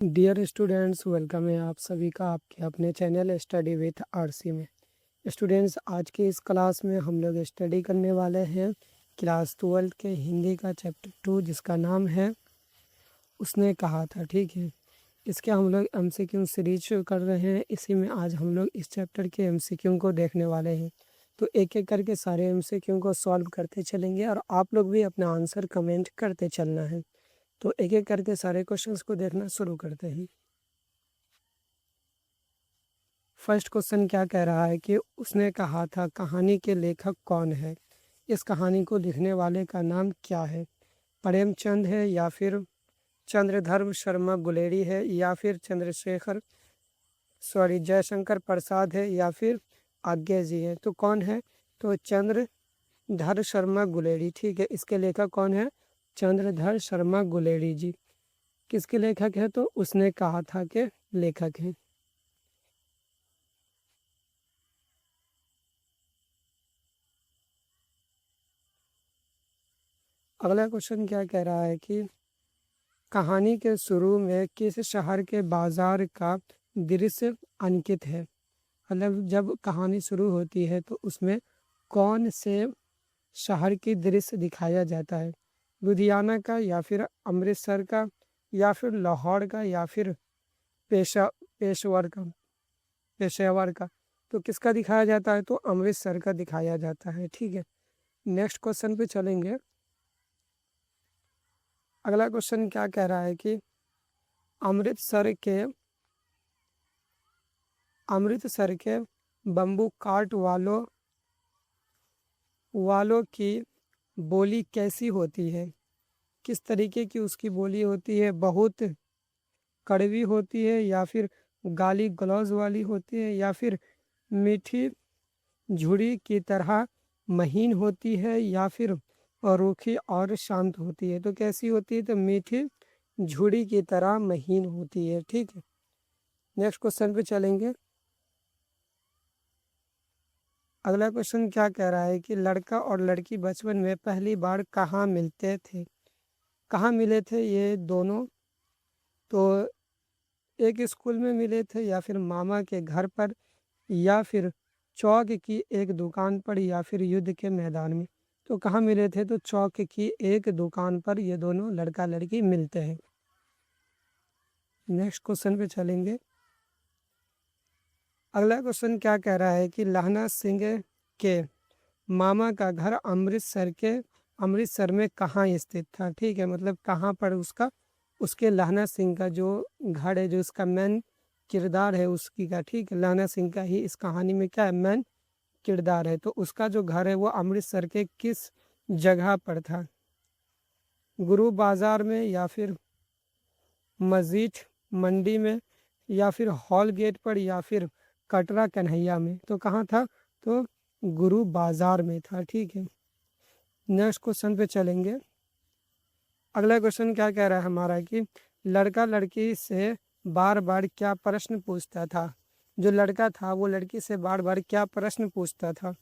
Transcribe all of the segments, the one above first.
Dear students, welcome है आप सभी का आपके अपने चैनल स्टडी विथ आरसी में। स्टूडेंट्स, आज की इस क्लास में हम लोग स्टडी करने वाले हैं क्लास 12 के हिंदी का चैप्टर 2, जिसका नाम है उसने कहा था। ठीक है, इसके हम लोग एमसीक्यू सीरीज कर रहे हैं। इसी में आज हम लोग इस चैप्टर के एमसीक्यू को देखने वाले हैं। तो एक एक करके सारे एमसीक्यू को सॉल्व करते चलेंगे और आप लोग भी अपना आंसर कमेंट करते चलना है। तो एक एक करके सारे क्वेश्चंस को देखना शुरू करते हैं। फर्स्ट क्वेश्चन क्या कह रहा है कि उसने कहा था कहानी के लेखक कौन है। इस कहानी को लिखने वाले का नाम क्या है। प्रेमचंद है, या फिर चंद्रधर शर्मा गुलेरी है, या फिर जयशंकर प्रसाद है, या फिर आज्ञा जी है। तो कौन है? तो चंद्रधर शर्मा गुलेरी। ठीक है, इसके लेखक कौन है? चंद्रधर शर्मा गुलेरी जी। किसके लेखक है? तो उसने कहा था के लेखक हैं। अगला क्वेश्चन क्या कह रहा है कि कहानी के शुरू में किस शहर के बाजार का दृश्य अंकित है। मतलब जब कहानी शुरू होती है तो उसमें कौन से शहर की दृश्य दिखाया जाता है। लुधियाना का, या फिर अमृतसर का, या फिर लाहौर का, या फिर पेशा पेशवर का पेशेवर का। तो किसका दिखाया जाता है? तो अमृतसर का दिखाया जाता है। ठीक है, नेक्स्ट क्वेश्चन पे चलेंगे। अगला क्वेश्चन क्या कह रहा है कि अमृतसर के बम्बू काट वालों की बोली कैसी होती है। किस तरीके की उसकी बोली होती है। बहुत कड़वी होती है, या फिर गाली गलौज वाली होती है, या फिर मीठी झुड़ी की तरह महीन होती है, या फिर रूखी और शांत होती है। तो कैसी होती है? तो मीठी झुड़ी की तरह महीन होती है। ठीक है, नेक्स्ट क्वेश्चन पे चलेंगे। अगला क्वेश्चन क्या कह रहा है कि लड़का और लड़की बचपन में पहली बार कहाँ मिलते थे। कहाँ मिले थे ये दोनों? तो एक स्कूल में मिले थे, या फिर मामा के घर पर, या फिर चौक की एक दुकान पर, या फिर युद्ध के मैदान में। तो कहाँ मिले थे? तो चौक की एक दुकान पर ये दोनों लड़का लड़की मिलते हैं। नेक्स्ट क्वेश्चन पे चलेंगे। अगला क्वेश्चन क्या कह रहा है कि लहना सिंह के मामा का घर अमृतसर में कहाँ स्थित था। ठीक है, मतलब कहाँ पर उसके लहना सिंह का जो घर है, जो उसका मेन किरदार है उसकी का। ठीक है, लहना सिंह का ही इस कहानी में क्या है? मेन किरदार है। तो उसका जो घर है वो अमृतसर के किस जगह पर था। गुरु बाजार में, या फिर मस्जिद मंडी में, या फिर हॉल गेट पर, या फिर कटरा कन्हैया में। तो कहाँ था? तो गुरु बाजार में था। ठीक है, नेक्स्ट क्वेश्चन पे चलेंगे। अगला क्वेश्चन क्या कह रहा है हमारा कि लड़का लड़की से बार बार क्या प्रश्न पूछता था। जो लड़का था वो लड़की से बार बार क्या प्रश्न पूछता था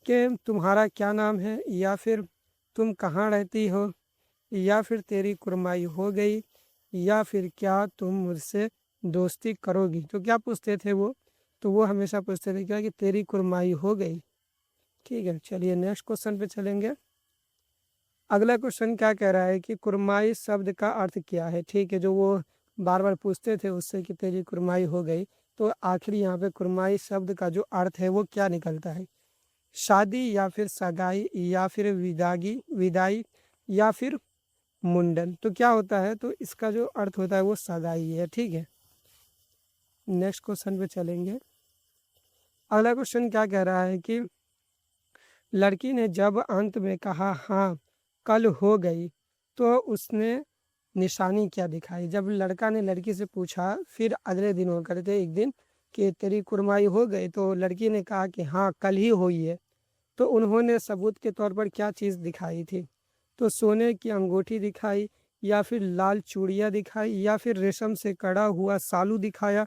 कि तुम्हारा क्या नाम है, या फिर तुम कहाँ रहती हो, या फिर तेरी कुर्माई हो गई, या फिर क्या तुम मुझसे दोस्ती करोगी। तो क्या पूछते थे वो? तो वो हमेशा पूछते थे क्या कि तेरी कुर्माई हो गई। ठीक है, चलिए नेक्स्ट क्वेश्चन पे चलेंगे। अगला क्वेश्चन क्या कह रहा है कि कुरमाई शब्द का अर्थ क्या है। ठीक है, जो वो बार बार पूछते थे उससे कि तेरी कुरमाई हो गई, तो आखिर यहाँ पे कुरमाई शब्द का जो अर्थ है वो क्या निकलता है। शादी, या फिर सगाई, या फिर विदाई, या फिर मुंडन। तो क्या होता है? तो इसका जो अर्थ होता है वो सगाई है। ठीक है, नेक्स्ट क्वेश्चन पे चलेंगे। अगला क्वेश्चन क्या कह रहा है कि लड़की ने जब अंत में कहा हाँ कल हो गई, तो उसने निशानी क्या दिखाई। जब लड़का ने लड़की से पूछा, फिर अगले दिन हो करते एक दिन, कि तेरी कुर्माई हो गई, तो लड़की ने कहा कि हाँ कल ही हुई है। तो उन्होंने सबूत के तौर पर क्या चीज़ दिखाई थी। तो सोने की अंगूठी दिखाई, या फिर लाल चूड़ियाँ दिखाई, या फिर रेशम से कड़ा हुआ सालू दिखाया,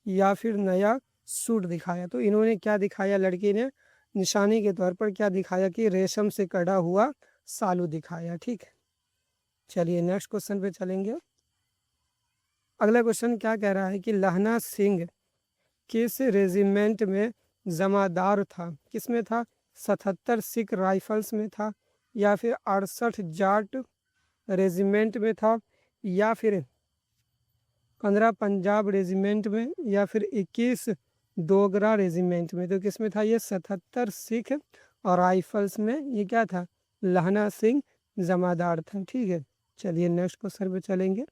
या फिर नया सूट दिखाया। तो इन्होंने क्या दिखाया? लड़की ने निशानी के तौर पर क्या दिखाया कि रेशम से कड़ा हुआ सालू दिखाया। ठीक है, चलिए नेक्स्ट क्वेश्चन पे चलेंगे। अगला क्वेश्चन क्या कह रहा है कि लहना सिंह किस रेजिमेंट में जमादार था? किस में था? 77 सिख राइफल्स में था, या फिर 68 जाट रेजिमेंट में था, या फिर 15 पंजाब रेजिमेंट में, या फिर 21 डोगरा रेजिमेंट में? तो किस में था ये? 77 सिख और राइफल्स में ये क्या था? लहना सिंह जमादार था। ठीक है, चलिए नेक्स्ट क्वेश्चन पे चलेंगे।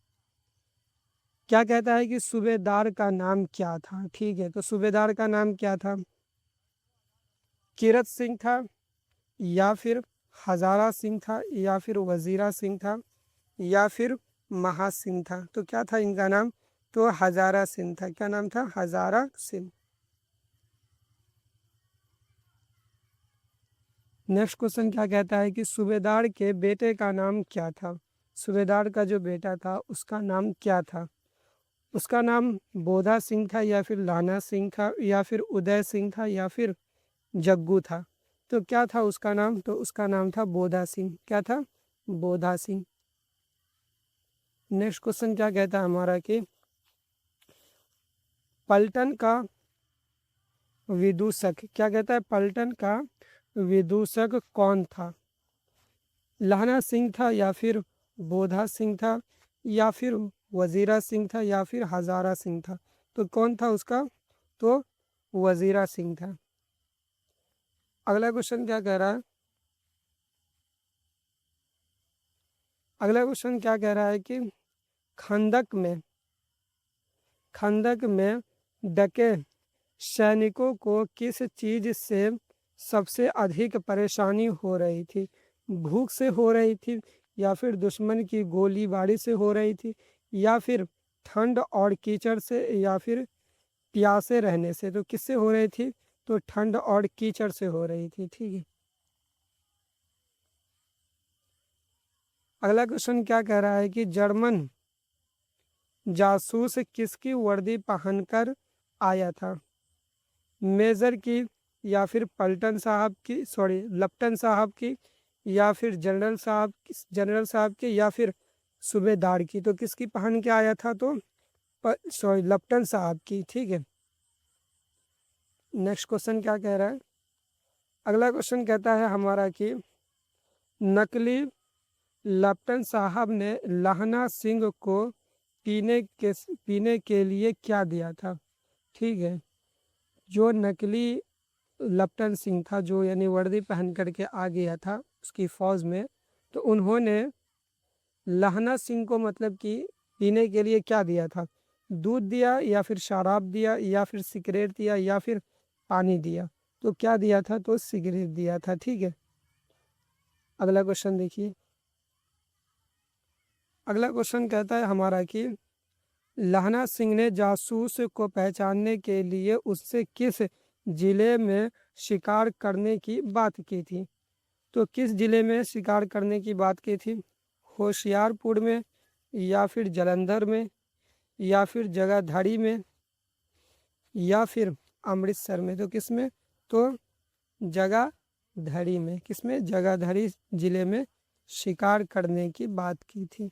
क्या कहता है कि सूबेदार का नाम क्या था? ठीक है, तो सूबेदार का नाम क्या था? कीरत सिंह था, या फिर हजारा सिंह था, या फिर वजीरा सिंह था, या फिर महासिंह था? तो क्या था इनका नाम? तो हजारा सिंह था। क्या नाम था? हजारा सिंह। नेक्स्ट क्वेश्चन क्या कहता है कि सूबेदार के बेटे का नाम क्या था? सूबेदार का जो बेटा था उसका नाम क्या था? उसका नाम बोधा सिंह था, या फिर लाना सिंह था, या फिर उदय सिंह था, या फिर जग्गू था? तो क्या था उसका नाम? तो उसका नाम था बोधा सिंह। क्या था? बोधा सिंह। नेक्स्ट क्वेश्चन क्या कहता है हमारा कि पलटन का विदूषक, क्या कहता है? पलटन का विदूषक कौन था? लहना सिंह था, या फिर बोधा सिंह था, या फिर वजीरा सिंह था, या फिर हजारा सिंह था? तो कौन था उसका? तो वजीरा सिंह था। अगला क्वेश्चन क्या कह रहा है? अगला क्वेश्चन क्या कह रहा है कि खंदक में डके सैनिकों को किस चीज से सबसे अधिक परेशानी हो रही थी? भूख से हो रही थी, या फिर दुश्मन की गोलीबारी से हो रही थी, या फिर ठंड और कीचड़ से, या फिर प्यासे रहने से? तो किससे हो रही थी? तो ठंड और कीचड़ से हो रही थी। ठीक है, अगला क्वेश्चन क्या कह रहा है कि जर्मन जासूस किसकी वर्दी पहनकर आया था? मेजर की, या फिर पलटन साहब की, सॉरी लप्टन साहब की, या फिर जनरल साहब की, या फिर सूबेदार की? तो किसकी पहन के आया था? तो सॉरी लप्टन साहब की। ठीक है, नेक्स्ट क्वेश्चन क्या कह रहा है? अगला क्वेश्चन कहता है हमारा कि नकली लप्टन साहब ने लहना सिंह को पीने के लिए क्या दिया था? ठीक है, जो नकली लप्टन सिंह था, जो यानी वर्दी पहन करके आ गया था उसकी फौज में, तो उन्होंने लहना सिंह को मतलब कि पीने के लिए क्या दिया था? दूध दिया, या फिर शराब दिया, या फिर सिगरेट दिया, या फिर पानी दिया? तो क्या दिया था? तो सिगरेट दिया था। ठीक है, अगला क्वेश्चन देखिए। अगला क्वेश्चन कहता है हमारा कि लहना सिंह ने जासूस को पहचानने के लिए उससे किस जिले में शिकार करने की बात की थी? तो किस जिले में शिकार करने की बात की थी? होशियारपुर में, या फिर जालंधर में, या फिर जगाधरी में, या फिर अमृतसर में? तो किस में? तो जगाधरी में। किस में? जगाधरी जिले में शिकार करने की बात की थी।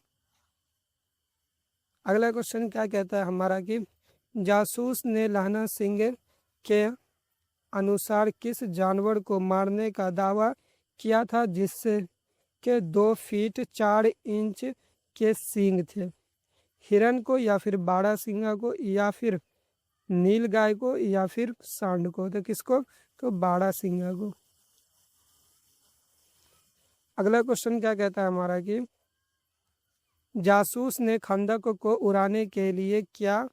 अगला क्वेश्चन क्या कहता है हमारा कि जासूस ने लहना सिंह के अनुसार किस जानवर को मारने का दावा किया था जिससे के 2 फीट 4 इंच के सींग थे? हिरन को, या फिर बारहसिंगा को, या फिर नील गाय को, या फिर सांड को? तो किसको? तो बारहसिंगा को। अगला क्वेश्चन क्या कहता है हमारा कि जासूस ने खंदक को उड़ाने के लिए क्या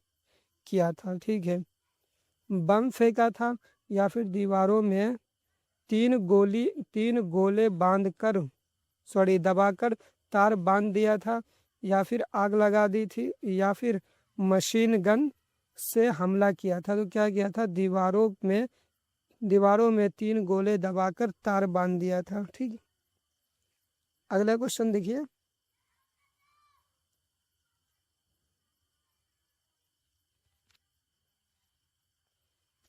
किया था? ठीक है, बम फेंका था, या फिर दीवारों में 3 गोले बांध कर, सॉरी दबाकर तार बांध दिया था, या फिर आग लगा दी थी, या फिर मशीन गन से हमला किया था? तो क्या किया था? दीवारों में 3 गोले दबाकर तार बांध दिया था। ठीक है, अगला क्वेश्चन देखिए।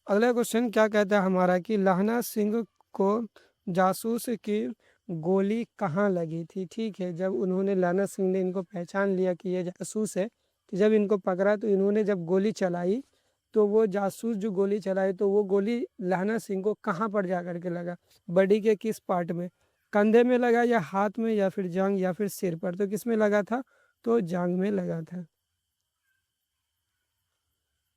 अगला क्वेश्चन क्या कहता है हमारा कि लहना सिंह को जासूस की गोली कहाँ लगी थी? ठीक है, जब उन्होंने लहना सिंह ने इनको पहचान लिया कि ये जासूस है, कि जब इनको पकड़ा तो इन्होंने जब गोली चलाई तो वो जासूस जो गोली चलाए तो वो गोली लहना सिंह को कहाँ पर जा कर के लगा, बॉडी के किस पार्ट में, कंधे में लगा या हाथ में या फिर जांग या फिर सिर पर, तो किस में लगा था, तो जांग में लगा था।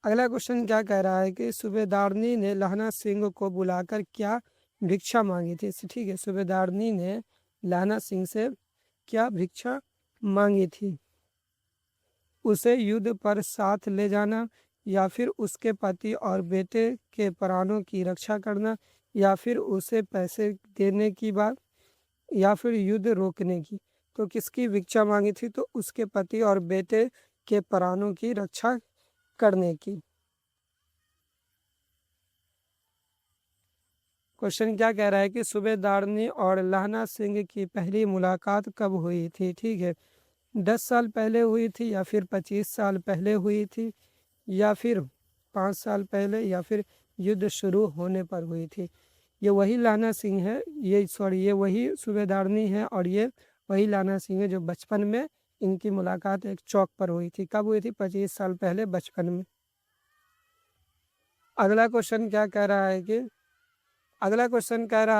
अगला क्वेश्चन क्या कह रहा है कि सूबेदारनी ने लहना सिंह को बुलाकर क्या भिक्षा मांगी थी। ठीक है, सूबेदारनी ने लहना सिंह से क्या भिक्षा मांगी थी, उसे युद्ध पर साथ ले जाना, या फिर उसके पति और बेटे के प्राणों की रक्षा करना, या फिर उसे पैसे देने की बात, या फिर युद्ध रोकने की। तो किसकी भिक्षा मांगी थी, तो उसके पति और बेटे के प्राणों की रक्षा करने की। क्वेश्चन क्या कह रहा है कि सूबेदारनी और लहना सिंह की पहली मुलाकात कब हुई थी। ठीक है, 10 साल पहले हुई थी, या फिर 25 साल पहले हुई थी, या फिर 5 साल पहले, या फिर युद्ध शुरू होने पर हुई थी। ये वही लहना सिंह है, ये वही सूबेदारनी है, और ये वही लहना सिंह है जो बचपन में इनकी मुलाकात एक चौक पर हुई थी। कब हुई थी, 25 साल पहले, बचपन में। अगला क्वेश्चन क्या कह रहा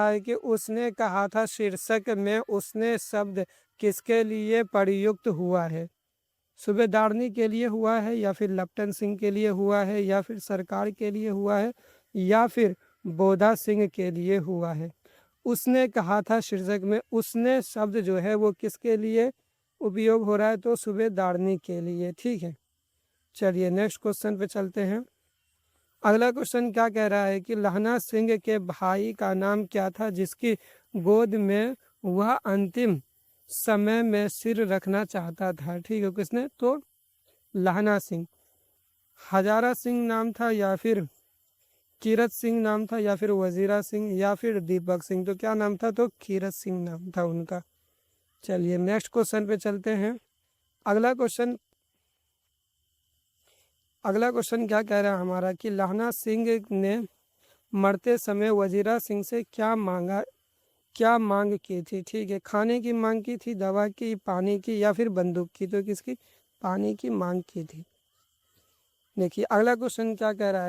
है कि उसने कहा था शीर्षक में उसने शब्द किसके लिए प्रयुक्त हुआ है। सूबेदारनी के लिए हुआ है, या फिर लप्टन सिंह के लिए हुआ है, या फिर सरकार के लिए हुआ है, या फिर बोधा सिंह के लिए हुआ है। उसने कहा था शीर्षक में उसने शब्द जो है वो किसके लिए उपयोग हो रहा है, तो सूबेदारनी के लिए। ठीक है, चलिए नेक्स्ट क्वेश्चन पे चलते हैं। अगला क्वेश्चन क्या कह रहा है कि लहना सिंह के भाई का नाम क्या था जिसकी गोद में वह अंतिम समय में सिर रखना चाहता था। ठीक है, किसने, तो लहना सिंह। हजारा सिंह नाम था, या फिर कीरत सिंह नाम था, या फिर वजीरा सिंह, या फिर दीपक सिंह। तो क्या नाम था, तो कीरत सिंह नाम था उनका। चलिए नेक्स्ट क्वेश्चन पे चलते हैं। अगला क्वेश्चन क्या कह रहा है हमारा कि लहना सिंह ने मरते समय वजीरा सिंह से क्या मांग की थी। ठीक है, खाने की मांग की थी, दवा की, पानी की, या फिर बंदूक की। तो किसकी, पानी की मांग की थी। देखिए अगला क्वेश्चन क्या कह रहा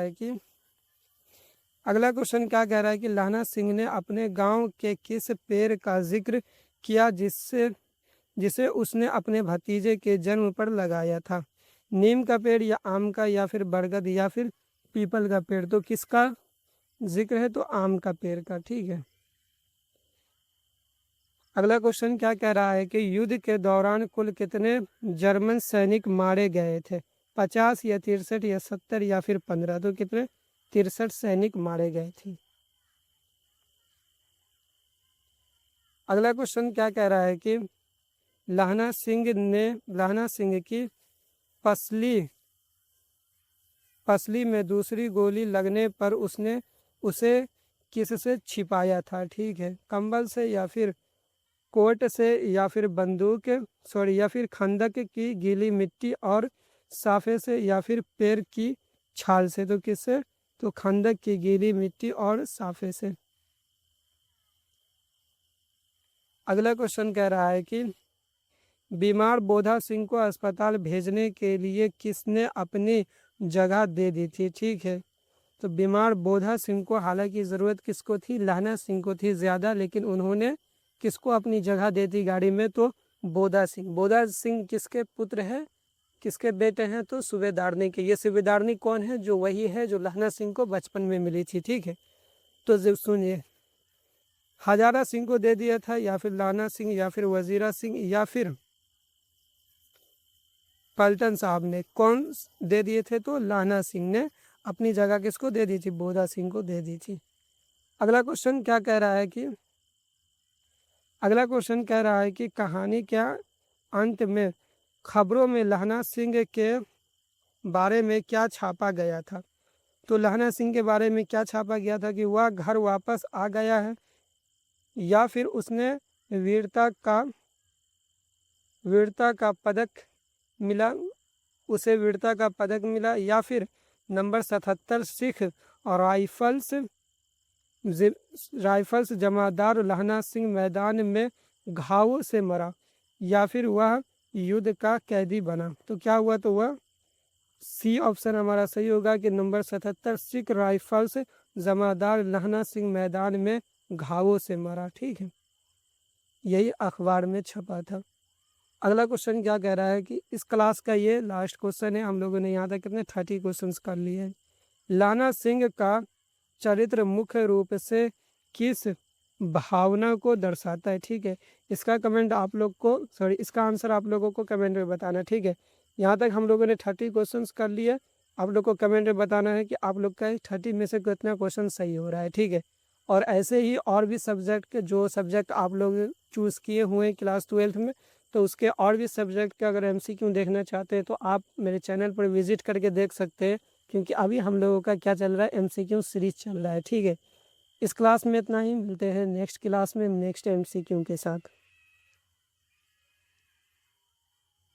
है कि लहना सिंह ने अपने गांव के किस पेड़ का जिक्र किया जिसे उसने अपने भतीजे के जन्म पर लगाया था। नीम का पेड़, या आम का, या फिर बरगद, या फिर पीपल का पेड़। तो किसका जिक्र है, तो आम का पेड़ का। ठीक है, अगला क्वेश्चन क्या कह रहा है कि युद्ध के दौरान कुल कितने जर्मन सैनिक मारे गए थे। 50, या 63, या 70, या फिर 15। तो कितने, 63 सैनिक मारे गए थे। अगला क्वेश्चन क्या कह रहा है कि लहना सिंह की पसली में दूसरी गोली लगने पर उसने उसे किससे छिपाया था। ठीक है, कंबल से, या फिर कोट से, या फिर या फिर खंदक की गीली मिट्टी और साफे से, या फिर पेड़ की छाल से। तो किससे, तो खंदक की गीली मिट्टी और साफे से। अगला क्वेश्चन कह रहा है कि बीमार बोधा सिंह को अस्पताल भेजने के लिए किसने अपनी जगह दे दी थी। ठीक है, तो बीमार बोधा सिंह को हालांकि ज़रूरत किसको थी, लहना सिंह को थी ज़्यादा, लेकिन उन्होंने किसको अपनी जगह दे दी गाड़ी में, तो बोधा सिंह किसके पुत्र हैं, किसके बेटे हैं, तो सूबेदारनी के। ये सूबेदारनी कौन है, जो वही है जो लहना सिंह को बचपन में मिली थी। ठीक है, तो जब सुनिए, हजारा सिंह को दे दिया था, या फिर लहना सिंह, या फिर वजीरा सिंह, या फिर पलटन साहब ने, कौन दे दिए थे, तो लहना सिंह ने अपनी जगह किसको दे दी थी, बोधा सिंह को दे दी थी। अगला क्वेश्चन क्या कह रहा है कि कहानी क्या अंत में खबरों में लहना सिंह के बारे में क्या छापा गया था। तो लहना सिंह के बारे में क्या छापा गया था कि वह घर वापस आ गया है, या फिर उसने वीरता का पदक मिला, या फिर नंबर 77 सिख और राइफल्स जमादार लहना सिंह मैदान में घाव से मरा, या फिर वह युद्ध का कैदी बना। तो क्या हुआ, तो वह सी ऑप्शन हमारा सही होगा कि नंबर 77 सिख राइफल्स जमादार लहना सिंह मैदान में घावों से मरा। ठीक है, यही अखबार में छपा था। अगला क्वेश्चन क्या कह रहा है कि इस क्लास का ये लास्ट क्वेश्चन है, हम लोगों ने यहाँ तक कितने 30 क्वेश्चंस कर लिए हैं। लाना सिंह का चरित्र मुख्य रूप से किस भावना को दर्शाता है। ठीक है, इसका कमेंट आप लोग को, सॉरी, इसका आंसर आप लोगों को कमेंट में बताना। ठीक है, यहाँ तक हम लोगों ने 30 क्वेश्चंस कर लिए। आप लोग को कमेंट में बताना है कि आप लोग का 30 में से कितना क्वेश्चन सही हो रहा है। ठीक है, और ऐसे ही और भी सब्जेक्ट के, जो सब्जेक्ट आप लोग चूज़ किए हुए हैं क्लास 12th में, तो उसके और भी सब्जेक्ट के अगर MCQ देखना चाहते हैं तो आप मेरे चैनल पर विजिट करके देख सकते हैं, क्योंकि अभी हम लोगों का क्या चल रहा है, MCQ सीरीज चल रहा है। ठीक है, इस क्लास में इतना ही, मिलते हैं नेक्स्ट क्लास में नेक्स्ट MCQ के साथ।